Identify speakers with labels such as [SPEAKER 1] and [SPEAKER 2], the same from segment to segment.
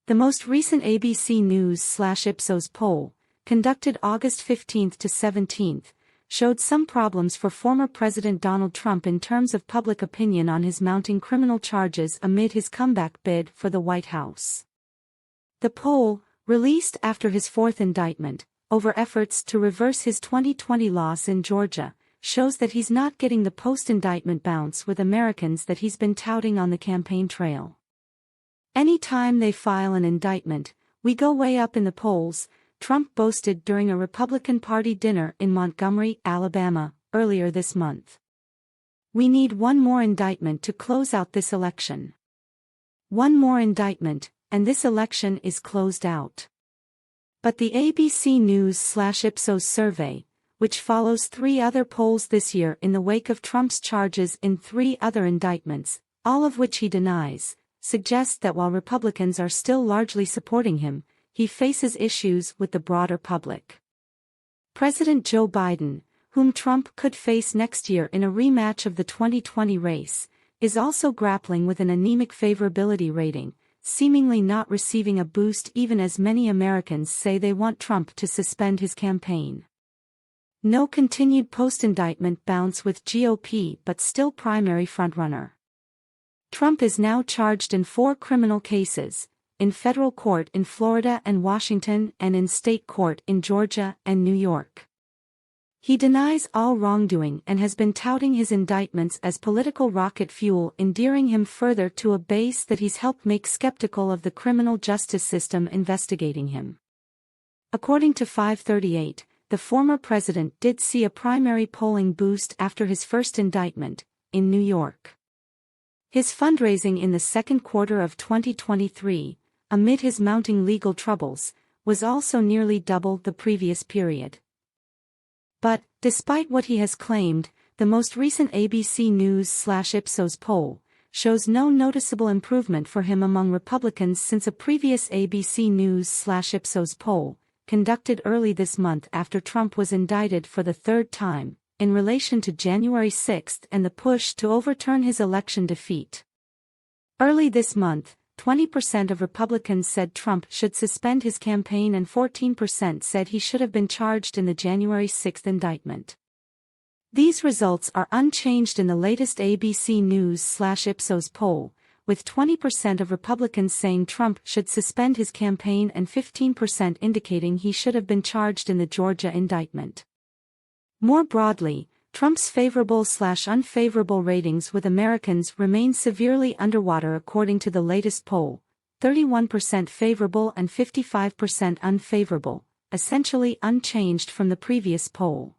[SPEAKER 1] The most recent ABC News/Ipsos poll, conducted August 15 to 17, showed some problems for former President Donald Trump in terms of public opinion on his mounting criminal charges amid his comeback bid for the White House. The poll, released after his fourth indictment, over efforts to reverse his 2020 loss in Georgia, shows that he's not getting the post-indictment bounce with Americans that he's been touting on the campaign trail. Any time they file an indictment, we go way up in the polls, Trump boasted during a Republican Party dinner in Montgomery, Alabama, earlier this month. We need one more indictment to close out this election. One more indictment, and this election is closed out. But the ABC News/Ipsos survey, which follows 3 other polls this year in the wake of Trump's charges in 3 other indictments, all of which he denies, suggests that while Republicans are still largely supporting him, he faces issues with the broader public. President Joe Biden, whom Trump could face next year in a rematch of the 2020 race, is also grappling with an anemic favorability rating, seemingly not receiving a boost even as many Americans say they want Trump to suspend his campaign. No continued post-indictment bounce with GOP but still primary frontrunner. Trump is now charged in 4 criminal cases, in federal court in Florida and Washington and in state court in Georgia and New York. He denies all wrongdoing and has been touting his indictments as political rocket fuel, endearing him further to a base that he's helped make skeptical of the criminal justice system investigating him. According to 538, the former president did see a primary polling boost after his first indictment, in New York. His fundraising in the second quarter of 2023, amid his mounting legal troubles, was also nearly double the previous period. But, despite what he has claimed, the most recent ABC News/Ipsos poll shows no noticeable improvement for him among Republicans since a previous ABC News/Ipsos poll, conducted early this month after Trump was indicted for the 3rd time, in relation to January 6 and the push to overturn his election defeat. Early this month, 20% of Republicans said Trump should suspend his campaign and 14% said he should have been charged in the January 6 indictment. These results are unchanged in the latest ABC News/Ipsos poll, with 20% of Republicans saying Trump should suspend his campaign and 15% indicating he should have been charged in the Georgia indictment. More broadly, Trump's favorable/unfavorable ratings with Americans remain severely underwater according to the latest poll, 31% favorable and 55% unfavorable, essentially unchanged from the previous poll.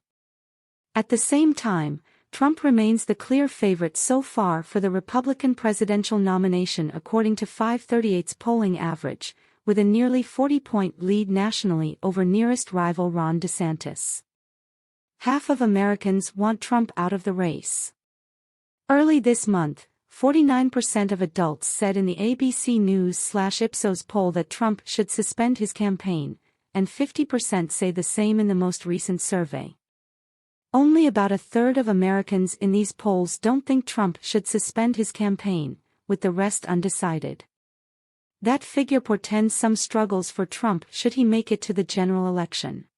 [SPEAKER 1] At the same time, Trump remains the clear favorite so far for the Republican presidential nomination according to 538's polling average, with a nearly 40-point lead nationally over nearest rival Ron DeSantis. Half of Americans want Trump out of the race. Early this month, 49% of adults said in the ABC News/Ipsos poll that Trump should suspend his campaign, and 50% say the same in the most recent survey. Only about a third of Americans in these polls don't think Trump should suspend his campaign, with the rest undecided. That figure portends some struggles for Trump should he make it to the general election.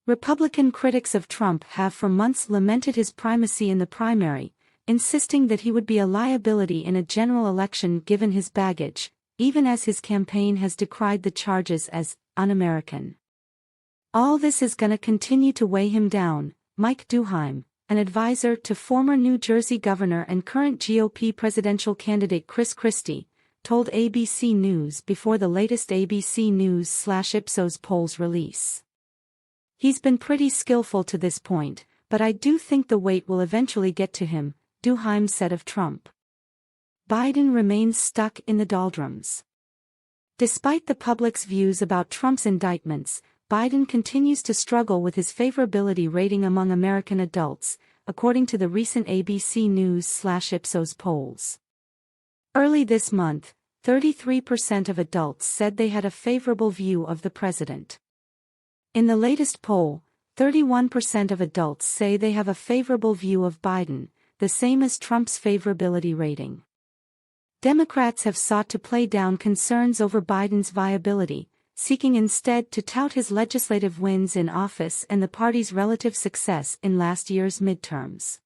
[SPEAKER 1] Republican critics of Trump have for months lamented his primacy in the primary, insisting that he would be a liability in a general election given his baggage, even as his campaign has decried the charges as un-American. All this is gonna continue to weigh him down, Mike Duheim, an advisor to former New Jersey governor and current GOP presidential candidate Chris Christie, told ABC News before the latest ABC News/Ipsos polls release. He's been pretty skillful to this point, but I do think the weight will eventually get to him, Duheim said of Trump. Biden remains stuck in the doldrums. Despite the public's views about Trump's indictments, Biden continues to struggle with his favorability rating among American adults, according to the recent ABC News/Ipsos polls. Early this month, 33% of adults said they had a favorable view of the president. In the latest poll, 31% of adults say they have a favorable view of Biden, the same as Trump's favorability rating. Democrats have sought to play down concerns over Biden's viability, seeking instead to tout his legislative wins in office and the party's relative success in last year's midterms.